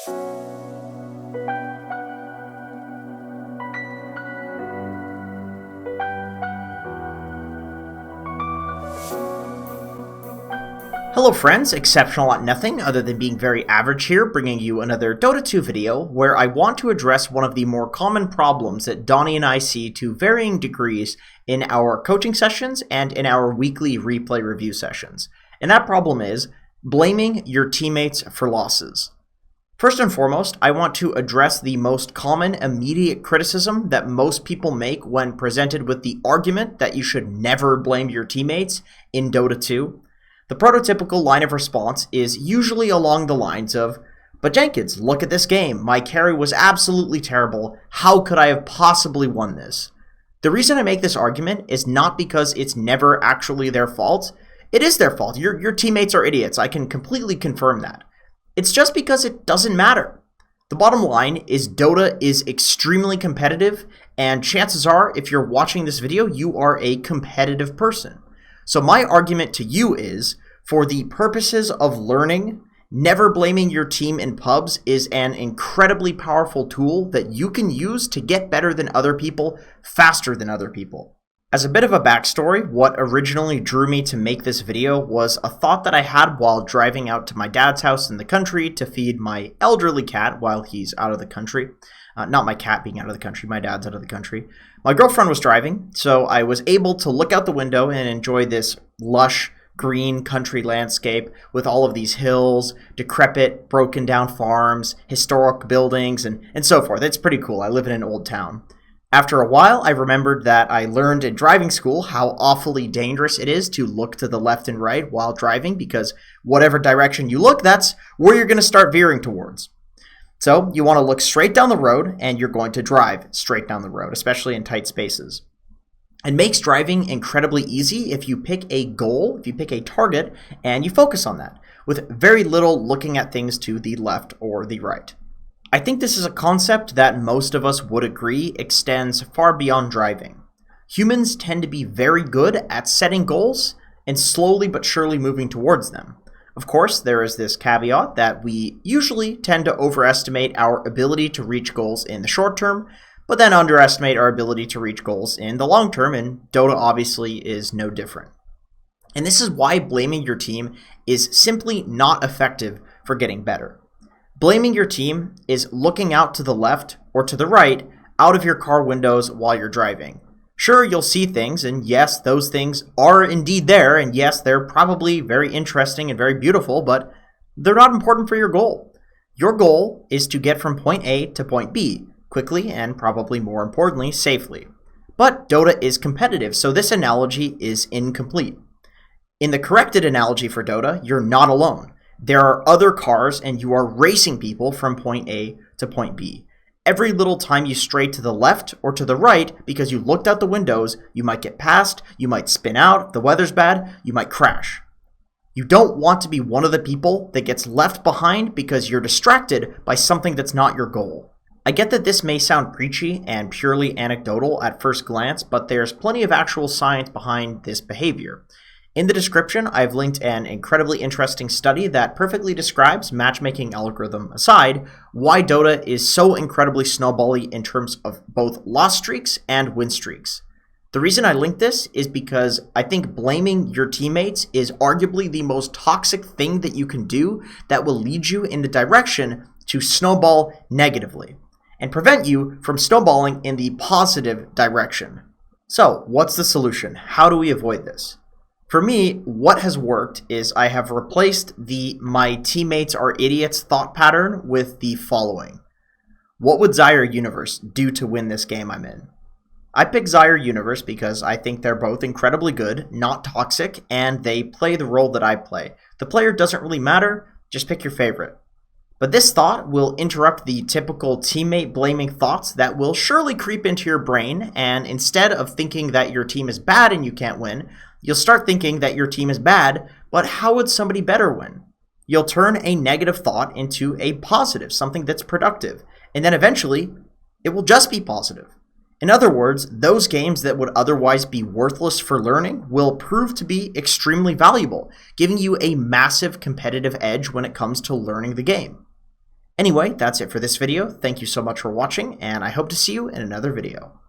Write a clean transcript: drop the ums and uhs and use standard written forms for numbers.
Hello friends, exceptional at nothing other than being very average here, bringing you another Dota 2 video where I want to address one of the more common problems that Donnie and I see to varying degrees in our coaching sessions and in our weekly replay review sessions. And that problem is blaming your teammates for losses. First and foremost, I want to address the most common immediate criticism that most people make when presented with the argument that you should never blame your teammates in Dota 2. The prototypical line of response is usually along the lines of, "But Jenkins, look at this game. My carry was absolutely terrible. How could I have possibly won this?" The reason I make this argument is not because it's never actually their fault. It is their fault. Your teammates are idiots. I can completely confirm that. It's just because it doesn't matter. The bottom line is Dota is extremely competitive, and chances are, if you're watching this video, you are a competitive person. So my argument to you is, for the purposes of learning, never blaming your team in pubs is an incredibly powerful tool that you can use to get better than other people, faster than other people. As a bit of a backstory, what originally drew me to make this video was a thought that I had while driving out to my dad's house in the country to feed my elderly cat while he's out of the country. Not my cat being out of the country, my dad's out of the country. My girlfriend was driving, so I was able to look out the window and enjoy this lush, green country landscape with all of these hills, decrepit, broken down farms, historic buildings, and so forth. It's pretty cool. I live in an old town. After a while, I remembered that I learned in driving school how awfully dangerous it is to look to the left and right while driving, because whatever direction you look, that's where you're going to start veering towards. So you want to look straight down the road, and you're going to drive straight down the road, especially in tight spaces. It makes driving incredibly easy if you pick a goal, if you pick a target, and you focus on that, with very little looking at things to the left or the right. I think this is a concept that most of us would agree extends far beyond driving. Humans tend to be very good at setting goals and slowly but surely moving towards them. Of course, there is this caveat that we usually tend to overestimate our ability to reach goals in the short term, but then underestimate our ability to reach goals in the long term, and Dota obviously is no different. And this is why blaming your team is simply not effective for getting better. Blaming your team is looking out to the left or to the right out of your car windows while you're driving. Sure, you'll see things, and yes, those things are indeed there, and yes, they're probably very interesting and very beautiful, but they're not important for your goal. Your goal is to get from point A to point B, quickly and probably more importantly, safely. But Dota is competitive, so this analogy is incomplete. In the corrected analogy for Dota, you're not alone. There are other cars, and you are racing people from point A to point B. Every little time you stray to the left or to the right because you looked out the windows, you might get passed, you might spin out, if the weather's bad, you might crash. You don't want to be one of the people that gets left behind because you're distracted by something that's not your goal. I get that this may sound preachy and purely anecdotal at first glance, but there's plenty of actual science behind this behavior. In the description, I've linked an incredibly interesting study that perfectly describes, matchmaking algorithm aside, why Dota is so incredibly snowbally in terms of both loss streaks and win streaks. The reason I link this is because I think blaming your teammates is arguably the most toxic thing that you can do that will lead you in the direction to snowball negatively and prevent you from snowballing in the positive direction. So, what's the solution? How do we avoid this? For me, what has worked is I have replaced the "my teammates are idiots" thought pattern with the following. What would Zyre Universe do to win this game I'm in? I pick Zyre Universe because I think they're both incredibly good, not toxic, and they play the role that I play. The player doesn't really matter, just pick your favorite. But this thought will interrupt the typical teammate blaming thoughts that will surely creep into your brain, and instead of thinking that your team is bad and you can't win, you'll start thinking that your team is bad, but how would somebody better win? You'll turn a negative thought into a positive, something that's productive, and then eventually it will just be positive. In other words, those games that would otherwise be worthless for learning will prove to be extremely valuable, giving you a massive competitive edge when it comes to learning the game. Anyway, that's it for this video. Thank you so much for watching, and I hope to see you in another video.